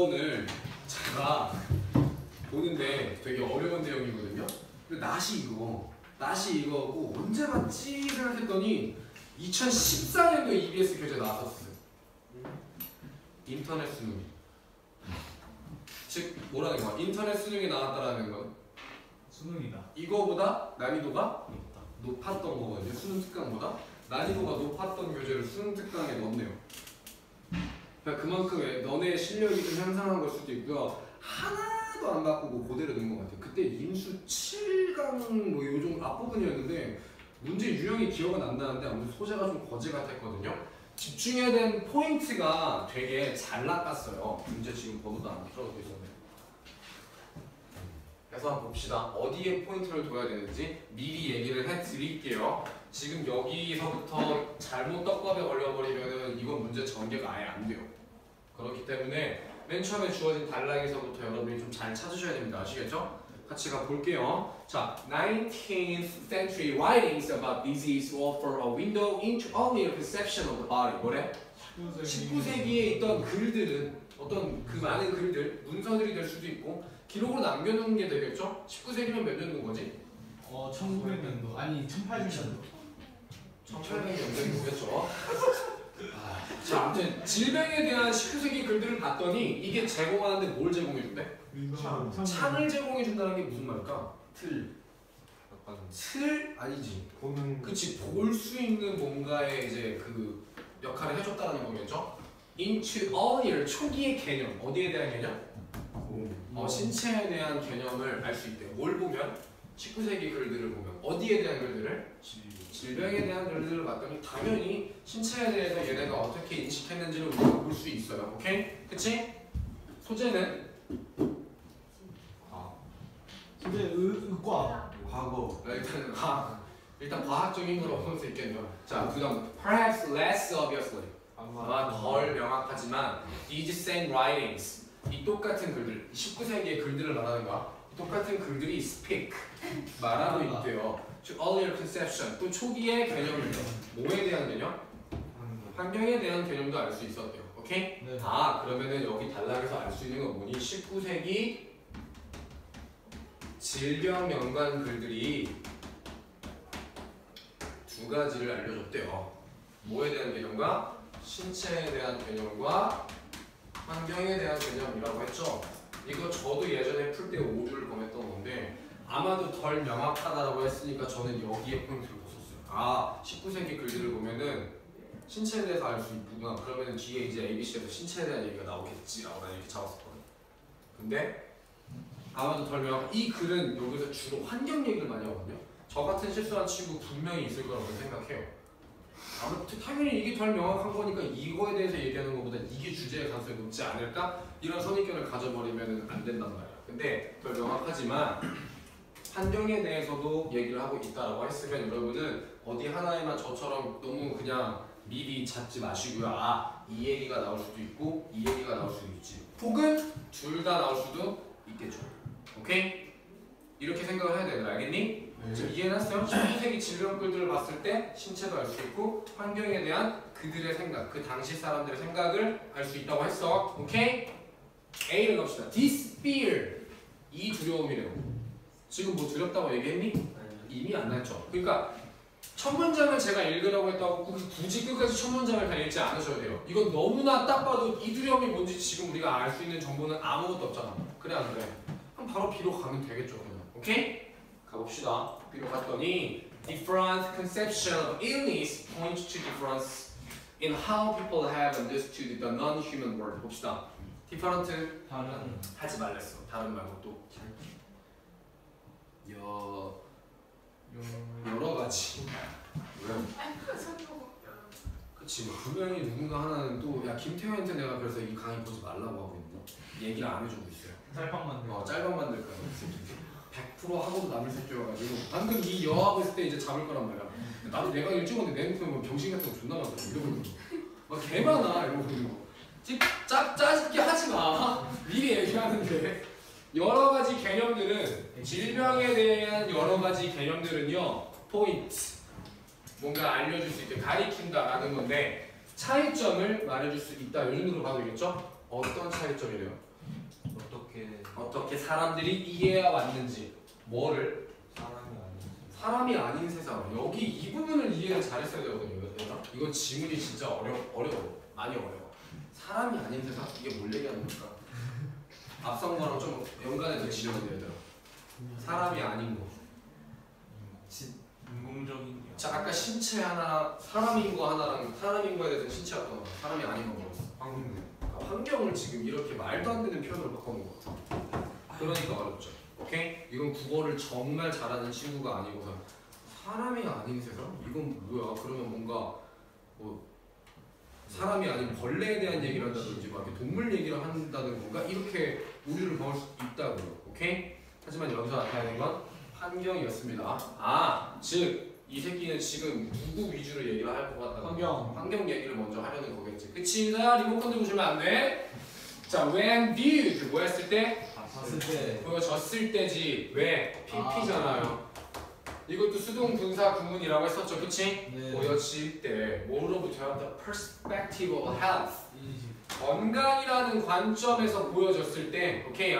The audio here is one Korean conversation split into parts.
이번을 제가 보는데 되게 어려운 내용이거든요. 근데 낫이 이거고 언제 봤지 생각했더니 2014년도에 EBS 교재 나왔었어요. 인터넷 수능. 즉 뭐라는 거야? 인터넷 수능이 나왔다라는 건 수능이다. 이거보다 난이도가 높았던 거거든요. 수능 특강보다 난이도가 높았던 교재를 수능 특강에 넣었네요. 그러니까 그만큼 너네 실력이 좀 향상한 걸 수도 있고요. 하나도 안 바꾸고 그대로 넣은 것 같아요. 그때 인수 7강 뭐 요정 앞부분이었는데 문제 유형이 기억은 안 나는데 아무튼 소재가 좀 거지 같았거든요. 집중해야 되는 포인트가 되게 잘 낚았어요. 문제 지금 번호도 안 틀어놓고 있었네요. 그래서 한번 봅시다. 어디에 포인트를 둬야 되는지 미리 얘기를 해드릴게요. 지금 여기서부터 잘못 떡밥에 걸려버리면 이건 문제 전개가 아예 안 돼요. 그렇기 때문에 맨 처음에 주어진 단락에서부터 여러분이 좀 잘 찾으셔야 됩니다. 아시겠죠? 같이 가볼게요. 자, 19th century writings about disease offer a window into only a perception of the body. 뭐래? 19세기에 있던 글들은 어떤 그 많은 글들, 문서들이 될 수도 있고 기록으로 남겨놓은 게 되겠죠? 19세기면 몇 년도인 거지? 1900년도 아니 1800년도. 1800년도겠죠? 자, 아무튼 질병에 대한 19세기 글들을 봤더니 이게 제공하는데 뭘 제공해준대? 창을 제공해준다는 게 무슨 말일까? 틀 아니지. 그치, 볼 수 있는 뭔가의 이제 그 역할을 해줬다는 거겠죠? into earlier 초기의 개념, 어디에 대한 개념? 신체에 대한 개념을 알 수 있대요. 뭘 보면? 19세기 글들을 보면 어디에 대한 글들을? 질병에 대한 글들을 봤더니 당연히 신체에 대해서 얘네가 어떻게 인식했는지를 우리가 볼 수 있어요. 오케이? 그치? 소재는? 소재 의과. 과거. 일단 과학적인 걸 얻을 수 있겠네요. 자, 그 다음 perhaps less obviously. 아마 덜 명확하지만 these same writings. 이 똑같은 글들, 19세기의 글들을 말하는 거야. 똑같은 글들이 speak, 말하고 있대요. to earlier conception, 또 초기의 개념을요. 뭐에 대한 개념? 환경에 대한 개념도 알 수 있었대요. 오케이? 네. 그러면은 여기 단락에서 알 수 있는 건 뭐니? 19세기 질병 연관 글들이 두 가지를 알려줬대요. 뭐에 대한 개념과 신체에 대한 개념과 환경에 대한 개념이라고 했죠. 이거 저도 예전에 풀 때 오류를 범했던 건데 아마도 덜 명확하다라고 했으니까 저는 여기에 포인트를 뒀었어요. 19세기 글들을 보면은 신체에 대해서 알 수 있구나. 그러면은 뒤에 이제 ABC에서 신체에 대한 얘기가 나오겠지라고 난 이렇게 잡았었거든. 근데 아마도 덜 명확. 이 글은 여기서 주로 환경 얘기를 많이 하거든요. 저 같은 실수한 친구 분명히 있을 거라고 생각해요. 아무튼 당연히 이게 덜 명확한 거니까 이거에 대해서 얘기하는 것보다 이게 주제의 가능성이 높지 않을까? 이런 선입견을 가져버리면 안 된단 말이야. 근데 덜 명확하지만 환경에 대해서도 얘기를 하고 있다라고 했으면 여러분은 어디 하나에만 저처럼 너무 그냥 미리 잡지 마시고요. 이 얘기가 나올 수도 있고 이 얘기가 나올 수도 있지. 혹은 둘 다 나올 수도 있겠죠. 오케이? 이렇게 생각을 해야 되는 거 알겠니? 지금 이해했어요? 19세기 질병 글들을 봤을 때 신체도 알 수 있고 환경에 대한 그들의 생각, 그 당시 사람들의 생각을 알 수 있다고 했어. 오케이? A를 갑시다. This fear, 이 두려움이래요. 지금 뭐 두렵다고 얘기했니? 이미 안 났죠. 그러니까 첫 문장을 제가 읽으라고 했다고 굳이 끝까지 첫 문장을 다 읽지 않으셔도 돼요. 이건 너무나 딱 봐도 이 두려움이 뭔지 지금 우리가 알 수 있는 정보는 아무것도 없잖아. 그래 안 그래? 그럼 바로 B로 가면 되겠죠. 그냥. 오케이? 가봅시다. B로 갔더니 different conception of illness points to difference in how people have understood the non-human world. 봅시다. different 다른 하지 말랬어. 다른 말고 또 여러 가지. 그치. 뭐 분명히 누군가 하나는 또 야 김태현한테 내가 그래서 이 강의 보지 말라고 하고 있는데 얘기를 안 해주고 있어요. 짤방 만들. 짤방 만들 거야. 100% 하고도 남을 새끼여가지고 방금 이 여하고 있을 때 이제 잡을 거란 말이야. 나도 내가 이거 찍었는데 내 눈에 뭐 병신 같은 거 존나 많더라고. 이러고 막 개 많아 이러고 그리고 짜증게 하지 마. 미리 얘기하는데 여러 가지 개념들은 질병에 대한 여러 가지 개념들은요 포인트 뭔가 알려줄 수 있게 가리킨다라는 건데 차이점을 말해줄 수 있다. 이 정도로 봐도 되겠죠? 어떤 차이점이래요? 어떻게 사람들이 이해해 왔는지. 뭐를? 사람이 아닌 사람이 아닌 세상. 여기 이 부분을 이해를 잘했어야 되거든요. 얘들아. 이거 지문이 진짜 어려워. 많이 어려워. 사람이 아닌 세상? 이게 뭘 얘기하는 걸까? 앞선 거랑 좀 연관해서 지르면 얘들아. 사람이 아닌 거. 인공적인. 자, 아까 신체 하나, 사람인 거 하나랑 사람인 거에 대해서 신체 어떤 거, 사람이 아닌 거 물었어. 환경을 지금 이렇게 말도 안 되는 표현으로 바꿔놓은 거 같아. 그러니까 어렵죠. 오케이? 이건 국어를 정말 잘하는 친구가 아니고서 사람이 아닌 세상? 이건 뭐야? 그러면 뭔가 뭐 사람이 아닌 벌레에 대한 얘기를 한다든지 막 이렇게 동물 얘기를 한다는 건가? 이렇게 오류를 범할 수 있다고요. 오케이? 하지만 여기서 나타나야 되는 건 환경이었습니다. 즉 이 새끼는 지금 누구 위주로 얘기를 할 것 같다. 환경 얘기를 먼저 하려는 거겠지. 그치? 자, 리모컨 들고 주면 안 돼. 자, when viewed 뭐 했을 때? 봤을 때. 보여졌을 때지. 왜? PP잖아요. 이것도 수동 분사 구문이라고 했었죠. 그치? 네. 보여질 때 뭐로부터요? The perspective of health. 건강이라는 관점에서 보여졌을 때. 오케이?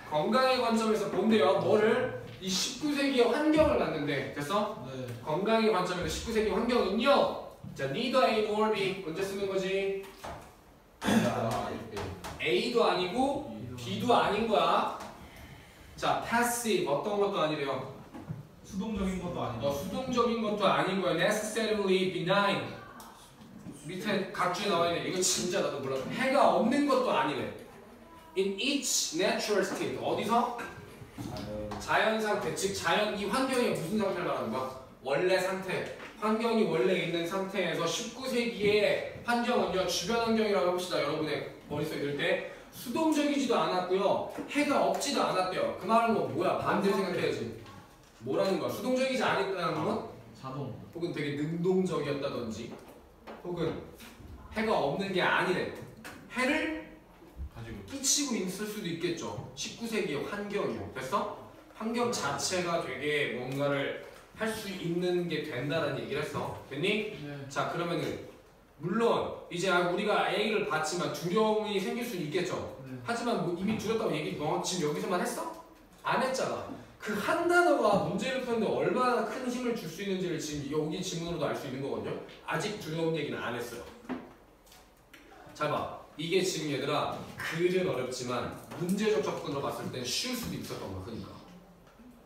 건강의 관점에서 본대요. 뭐를? 이 19세기의 환경을 봤는데. 됐어? 네. 건강의 관점에서 19세기 환경은요. 자, neither A nor B. 언제 쓰는 거지? A도 아니고 B도 아닌 거야. 자, passive 어떤 것도 아니래요. 수동적인 것도 아니고. 수동적인 것도 아닌 거야. necessarily benign. 밑에 각주에 나와 있네. 이거 진짜 나도 몰라. 해가 없는 것도 아니래. in each natural state. 어디서? 자연 상태. 즉 자연 이 환경이 무슨 상태를 말하는 거야? 원래 상태. 환경이 원래 있는 상태에서 19세기의 환경은요. 주변 환경이라고 해봅시다. 여러분의 머릿속에 들 때 수동적이지도 않았고요. 해가 없지도 않았대요. 그 말은 뭐야? 반대로 생각해야지. 뭐라는 거야? 수동적이지 않았다는 건? 자동. 혹은 되게 능동적이었다든지 혹은 해가 없는 게 아니래. 해를 가지고 끼치고 있을 수도 있겠죠. 19세기의 환경이요. 됐어? 환경 자체가 되게 뭔가를 할 수 있는 게 된다는 얘기를 했어. 됐니? 네. 자, 그러면은 물론 이제 우리가 A를 봤지만 두려움이 생길 수는 있겠죠. 네. 하지만 뭐 이미 두렵다고 얘기 너 지금 여기서만 했어? 안 했잖아. 그 한 단어가 문제를 푸는데 얼마나 큰 힘을 줄 수 있는지를 지금 여기 지문으로도 알 수 있는 거거든요. 아직 두려움 얘기는 안 했어요. 잘 봐. 이게 지금 얘들아 글은 어렵지만 문제적 접근으로 봤을 땐 쉬울 수도 있었던 거야. 그러니까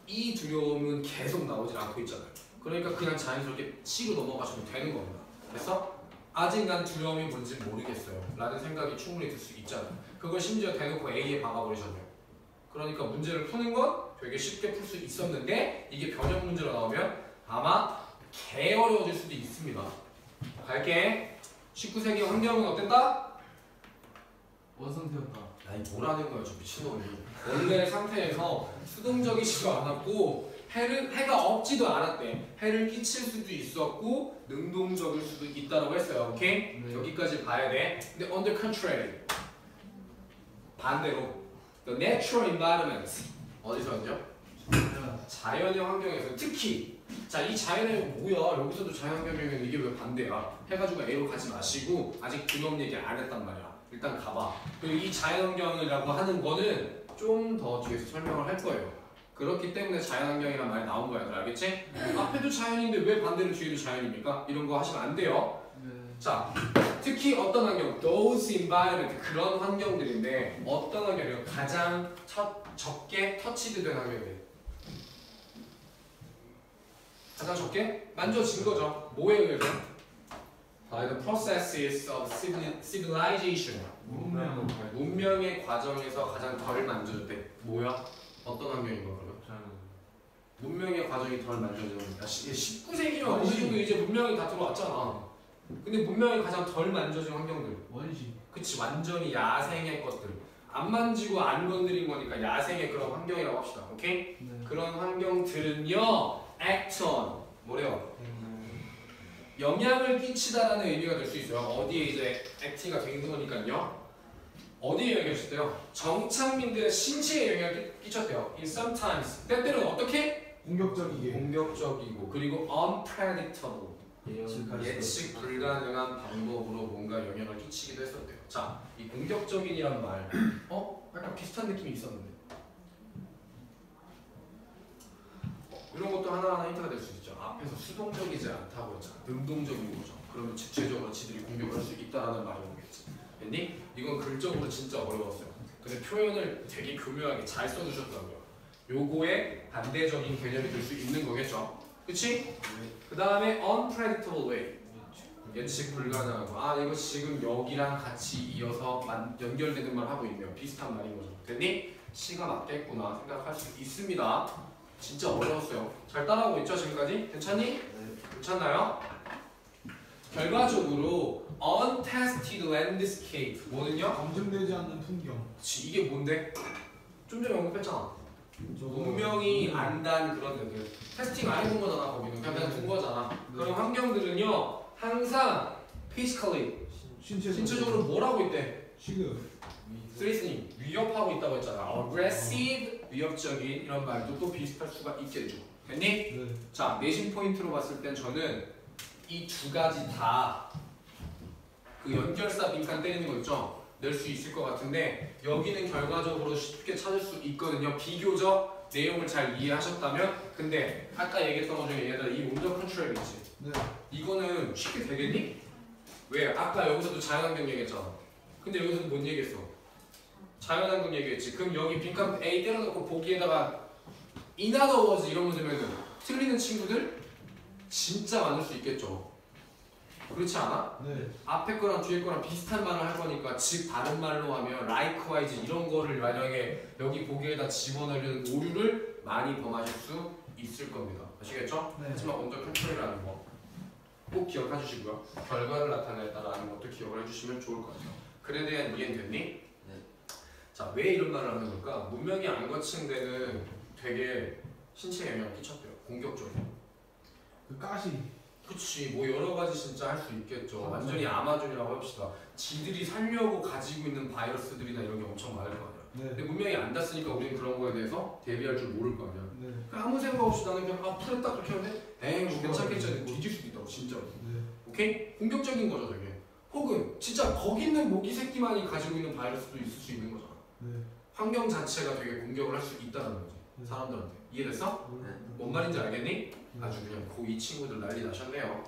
이 두려움은 계속 나오질 않고 있잖아요. 그러니까 그냥 자연스럽게 치고 넘어가시면 되는 겁니다. 됐어? 아직 난 두려움이 뭔지 모르겠어요 라는 생각이 충분히 들 수 있잖아요. 그걸 심지어 대놓고 A에 박아버리셨네요. 그러니까 문제를 푸는 건 되게 쉽게 풀 수 있었는데 이게 변형 문제로 나오면 아마 개 어려워질 수도 있습니다. 갈게. 19세기 환경은 어땠다? 원상태였다. 아니 뭐라는 거야 저 미친놈이. 원래 상태에서 수동적이지도 않았고 해가 없지도 않았대. 해를 끼칠 수도 있었고 능동적일 수도 있다고 했어요. 오케이? 네. 여기까지 봐야 돼. 근데 on the contrary 반대로 the natural environment 어디서는요? 자연의 환경에서 특히 자, 이 자연의 뭐야? 여기서도 자연 환경이면 이게 왜 반대야? 해가지고 A로 가지 마시고 아직 두려움 얘기 안 했단 말이야. 일단 가봐. 그리고 이 자연 환경이라고 하는 거는 좀 더 뒤에서 설명을 할 거예요. 그렇기 때문에 자연 환경이란 말이 나온 거야. 알겠지? 앞에도 자연인데 왜 반대로 뒤에도 자연입니까? 이런 거 하시면 안 돼요. 네. 자, 특히 어떤 환경? Those environment 그런 환경들인데 어떤 환경이요? 가장 적게 터치드 된 환경이에요. 가장 적게 만져진 거죠. 뭐에 의해서? By the processes of civilization. 문명의 과정에서 가장 덜 만져졌대. 뭐야? 어떤 환경인 거야 그러면? 문명의 과정이 덜 만져지는 거야. 19세기면 어느 정도 이제 문명이 다 들어왔잖아. 근데 문명이 가장 덜 만져진 환경들. 원시. 그치, 완전히 야생의 것들. 안 만지고 안 건드린 거니까 야생의 그런 환경이라고 합시다. 오케이? 네. 그런 환경들은요, act on 뭐래요? 영향을 끼치다라는 의미가 될 수 있어요. 어디에 이제 acting가 되는 거니까요. 어디에 영향을 끼쳤대요? 정착민들의 신체에 영향을 끼쳤대요. In sometimes 때때로는 어떻게? 공격적이게. 공격적이고 그리고 unpredictable 예측 불가능한 방법으로 뭔가 영향을 끼치기도 했었대요. 자, 이 공격적인이란 말, 약간 비슷한 느낌이 있었는데 이런 것도 하나하나 힌트가 될 수 있죠. 앞에서 수동적이지 않다고 했잖아. 능동적인 거죠. 그러면 직체적으로 지들이 공격을 할 수 있다는 말이 오겠지. 됐니? 이건 글적으로 진짜 어려웠어요. 근데 표현을 되게 교묘하게 잘 써주셨더라고요. 요거의 반대적인 개념이 될 수 있는 거겠죠. 그치? 그 다음에 unpredictable way. 예측 불가능하고. 이거 지금 여기랑 같이 이어서 연결되는 말 하고 있네요. 비슷한 말인 거죠. 됐니? 시가 맞겠구나 생각할 수 있습니다. 진짜 어려웠어요. 잘 따라오고 있죠 지금까지? 괜찮니? 괜찮나요? 결과적으로 untested landscape 뭐는요? 검증되지 않는 풍경. 그치, 이게 뭔데? 좀 전에 언급했잖아. 운명이 안단 그런 데들 테스팅 안 해본 거잖아. 거기는 그냥 둔 거잖아. 그런 환경들은요 항상 physically 신체적으로 뭘 하고 있대? 지금 스트레스닝 위협하고 있다고 했잖아. aggressive 위협적인 이런 말도 또 비슷할 수가 있겠죠. 됐니? 네. 자, 내신 포인트로 봤을 땐 저는 이 두 가지 다 그 연결사 빈칸 때리는 거 있죠? 낼 수 있을 것 같은데 여기는 결과적으로 쉽게 찾을 수 있거든요. 비교적 내용을 잘 이해하셨다면. 근데 아까 얘기했던 것 중에 얘들아 이 온더 컨트롤 있지? 네. 이거는 쉽게 되겠니? 왜? 아까 여기서도 자연환경 얘기했잖아. 근데 여기서도 뭔 얘기했어? 자연환경 얘기했지. 그럼 여기 빈칸 A 때려놓고 보기에다가 in other words 이런 거 되면은 틀리는 친구들 진짜 많을 수 있겠죠. 그렇지 않아? 네. 앞에 거랑 뒤에 거랑 비슷한 말을 할 거니까 즉 다른 말로 하면 likewise 이런 거를 만약에 여기 보기에다 집어넣으려는 오류를 많이 범하실 수 있을 겁니다. 아시겠죠? 네. 하지만 온더 컨트롤이라는 거 꼭 기억해 주시고요. 결과를 나타냈다라는 것도 기억을 해주시면 좋을 것 같아요. 글에 대한 이해는 됐니? 네. 자, 왜 이런 말을 하는 걸까? 문명이 안 거친 데는 되게 신체에 영향을 끼쳤대요. 공격적으로. 그 가시. 그치, 뭐 여러 가지 진짜 할 수 있겠죠. 완전히 아마존이라고 합시다. 지들이 살려고 가지고 있는 바이러스들이나 이런 게 엄청 많을 거 아니야. 네. 근데 문명이 안 닿으니까 우리는 그런 거에 대해서 대비할 줄 모를 거 아니야. 네. 그냥 아무 생각 없이 나는 그냥 풀에 딱 그렇게 하는데 에이 뭐 괜찮겠지. 뒤질 수도 있다고 진짜로. 네. 오케이? 공격적인 거죠 되게. 혹은 진짜 거기 있는 모기 새끼만이 가지고 있는 바이러스도 있을 수 있는 거잖아. 네. 환경 자체가 되게 공격을 할 수 있다는 거지. 네. 사람들한테. 이해됐어? 네. 뭔 말인지 알겠니? 네. 아주 그냥 고2 친구들 난리 나셨네요.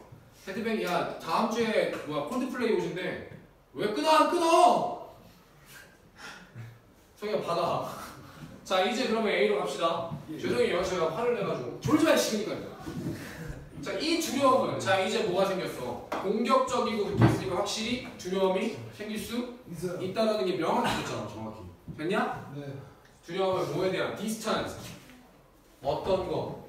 헤드뱅, 야 다음 주에 콜드플레이 오신대. 왜 끊어 안 끊어? 성희야 받아. 자 이제 그러면 A로 갑시다. 죄송해요 제가 화를 내가지고 졸지마 시키니까요. 자 이 두려움은 자 이제 뭐가 생겼어? 공격적이고 그렇게 했으니까 확실히 두려움이 생길 수 있어요. 있다는 게 명확히 됐잖아. 정확히 됐냐? 네. 두려움은 뭐에 대한 distance 어떤 거?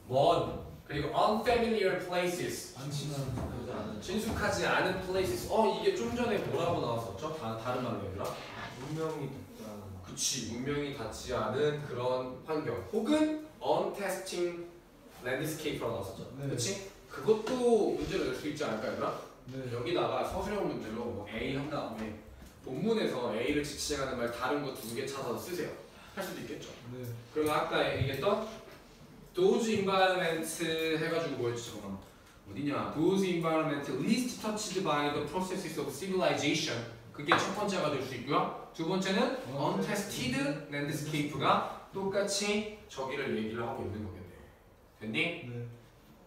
먼 그리고 unfamiliar places 안 친한. 친숙하지 않은 places. 이게 좀 전에 뭐라고 나왔었죠? 다른 말로 얘들아? 운명이 그치, 문명이 닿지 않은 그런 환경 혹은 untesting landscape라고 나왔었죠. 네. 그치? 그것도 문제를 낼 수 있지 않을까 얘들아? 네. 여기다가 서술형 문제로 뭐 A 한 다음에 본문에서 A를 지칭하는 말 다른 거 2개 찾아서 쓰세요. 할 수도 있겠죠. 네. 그럼 아까 얘기했던 those environment 해가지고 뭐였지 저거 어디냐? those environment least touched by the processes of civilization. 그게 첫 번째가 될 수 있고요. 두 번째는 untested landscape가 똑같이 저기를 얘기를 하고 있는 거겠네요. 됐니? 네.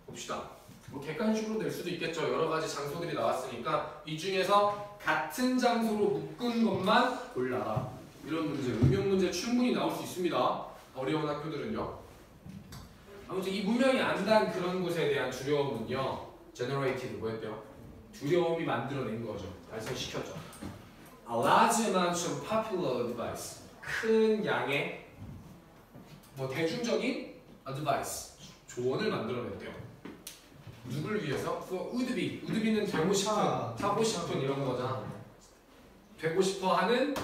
봅시다. 뭐 객관식으로 낼 수도 있겠죠. 여러 가지 장소들이 나왔으니까 이 중에서 같은 장소로 묶은 것만 골라라. 이런 문제, 응용 문제 충분히 나올 수 있습니다. 어려운 학교들은요. 아무튼 이 문명이 안 닿은 그런 곳에 대한 두려움은요. generated 뭐였대요? 두려움이 만들어낸 거죠. 발생시켰죠. A large amount of popular advice. 큰 양의 뭐 대중적인 advice. 조언을 만들어냈대요. 누굴 위해서? For would be. would be는 되고 싶은, 타고 싶은 이런 거잖아. 되고 싶어 하는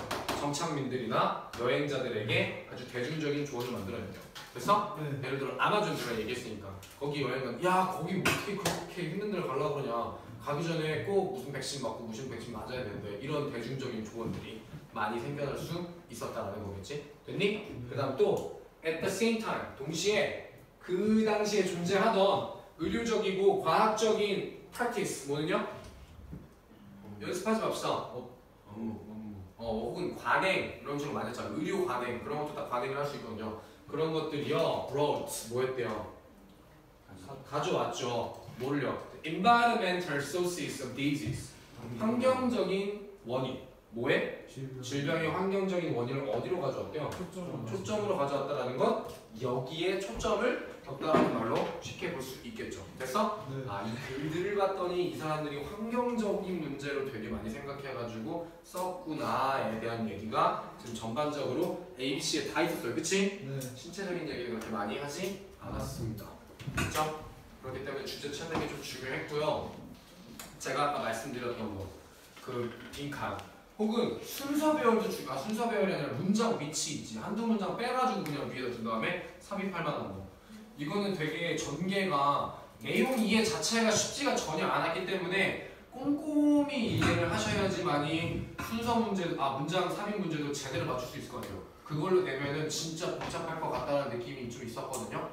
정착민들이나 여행자들에게 아주 대중적인 조언을 만들어냈대요. 그래서 네. 예를 들어 아마존 제가 얘기했으니까 거기 여행은 야 거기 어떻게 그렇게 힘든 데를 가려고 그러냐 가기 전에 꼭 무슨 백신 맞고 무슨 백신 맞아야 되는데 이런 대중적인 조언들이 많이 생겨날 수 있었다는 거겠지. 됐니? 그 다음 또 at the same time 동시에 그 당시에 존재하던 의료적이고 과학적인 practice 뭐는요? 연습하지 맙시다. 혹은 관행 이런 식으로 많이 했잖아요. 의료 관행 그런 것도 다 관행을 할 수 있거든요. 그런 것들이요 brought 뭐 했대요? 가져왔죠. 뭐를요? Environmental sources of disease 환경적인 원인 뭐에? 질병의 환경적인 원인을 어디로 가져왔대요? 초점으로 가져왔다라는 건 여기에 초점을 뒀다라는 말로 쉽게 볼 수 있겠죠. 됐어? 네. 이 글들을 봤더니 이 사람들이 환경적인 문제로 되게 많이 생각해가지고 썼구나에 대한 얘기가 지금 전반적으로 ABC에 다 있었어요. 그치? 네. 신체적인 얘기를 그렇게 많이 하지 않았습니다. 그렇죠? 그렇기 때문에 주제 찾는 게 좀 중요했고요. 제가 아까 말씀드렸던 거, 그 빈칸 혹은 순서 배열도 순서 배열이 아니라 문장 위치 있지. 한두 문장 빼가지고 그냥 위에다 둔 다음에 삽입할 만한 거. 이거는 되게 전개가 내용 이해 자체가 쉽지가 전혀 않았기 때문에 꼼꼼히 이해를 하셔야지만이 순서 문제, 문장 삽입 문제도 제대로 맞출 수 있을 것 같아요. 그걸로 내면은 진짜 복잡할 것 같다는 느낌이 좀 있었거든요.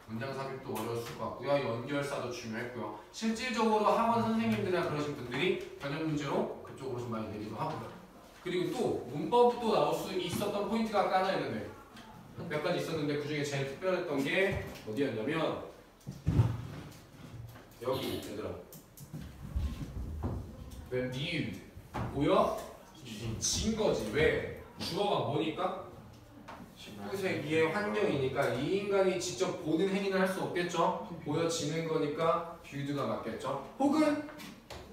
문장 삽입도 어려웠을 것 같고요. 연결사도 중요했고요. 실질적으로 학원 선생님들이나 그러신 분들이 변형 문제로 그쪽으로 좀 많이 내기도 하고요. 그리고 또 문법도 나올 수 있었던 포인트가 아까 하나 있는데 몇 가지 있었는데 그 중에 제일 특별했던 게 어디였냐면 여기 얘들아 when viewed 보여? 진 거지. 왜? 주어가 뭐니까? 19세기의 환경이니까 이 인간이 직접 보는 행위는 할 수 없겠죠? 보여지는 거니까 viewed가 맞겠죠? 혹은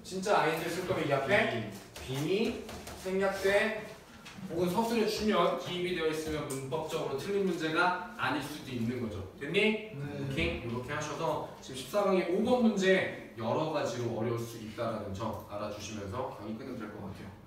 진짜 아이들 쓸 거면 이 앞에 빈이 생략돼 혹은 서술에 주면 기입이 되어 있으면 문법적으로 틀린 문제가 아닐 수도 있는 거죠. 됐니? 네. 오케이? 이렇게 하셔서 지금 14강의 5번 문제 여러 가지로 어려울 수 있다는 점 알아주시면서 강의 끝내면 될 것 같아요.